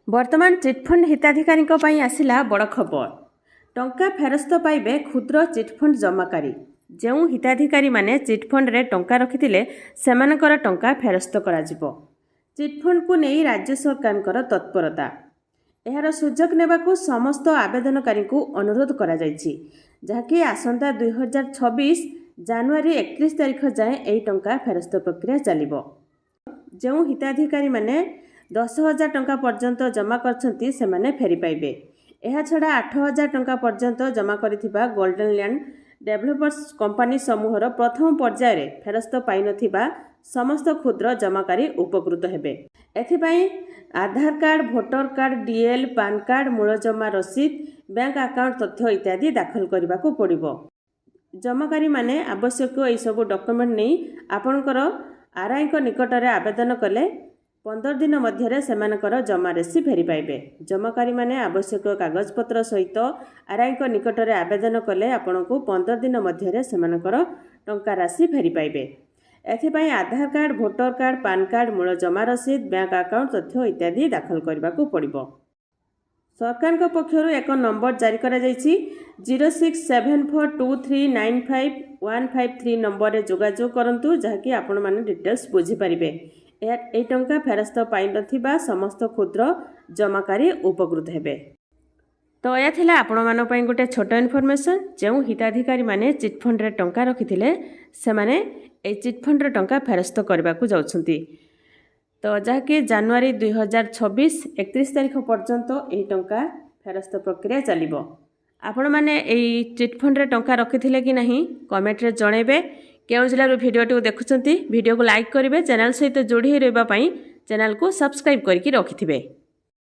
वर्तमान चिटफंड हिताधिकारी आसला बड़ खबर। टंका फेरस्त पाइबे क्षुद्र चिटफंड जमाकारी। जो हिताधिकारी माने चिटफंड रे टंका रखिथिले सेमानकर टंका फेरस्त कराजिबो। चिटफंड को नहीं राज्य सरकार तत्परता। एहार सुजोग नेबाकू समस्त आवेदनकारी को अनुरोध करा जायछि, जहाँकि आसंता 2026 जनवरी 31 तारिख जाए यही टंका फेरस्त प्रक्रिया चलिबो। जो हिताधिकारी माने 10,000 टंका पर्यंत जमा करछंती सेमाने फेरी पाइबे। एहा छड़ा 8,000 टंका पर्यंत जमा करिथिबा गोल्डन लैंड डेवलपर्स कंपनी समूहर प्रथम पर्याय फेरस्त पाई नथिबा समस्त क्षुद्र जमाकारी उपकृत हेबे। एथिपाई Aadhaar card, voter card, DL, PAN card, मूल जमा रसीद, बैंक अकाउंट तथ्य इत्यादि दाखल करने को पड़िबो। जमाकारी माने आवश्यक यह सब डॉक्यूमेंट नहीं आपणकर आरआई को निकट में आवेदन कले 15 दिन मध्य सेमानकर जमा राशि फेरी पाइबे। जमाकारी माने आवश्यक कागजपत्र सहित आरआई को निकट में आवेदन कले आपण को 15 दिन मध्य सेमानकर टंका राशि फेरी पाइबे। एथिपाई Aadhaar card, voter card, PAN card, मूल जमा रसीद, बैंक अकाउंट तथ्य इत्यादि दाखल करने को पड़िबो। सरकार को पक्षर एक नंबर जारी करा जायछि 067423955153 नंबर रे जोगाजोग करंतु, जहाँकि आपण माने डिटेल्स बुझी परिबे। ए टंका फेरस्त पाई नथिबा समस्त क्षुद्र जमाकारी उपकृत हेबे। तो यह थिला आपण मानो पई गोटे छोट इनफॉरमेशन। जो हिताधिकारी माने चिटफंड रे टंका रखिथिले से माने ए चिटफंड रे टंका फेरस्त करबा को जाउछंती। तो जहाँकि जनवरी 2026 31 तारिख पर्यंत यही टंका फेरस्त प्रक्रिया चलिबो। आपण माने एई चिटफंड रे टंका रखिथिले कि नहीं कमेंट रे जणेबे। केउ जिल्लार भिडियोटी देखुछंती भिडियो को लाइक करिवे। चैनल सहित जोड़ी रहबा पई चैनल को सब्सक्राइब करके रखिथिबे।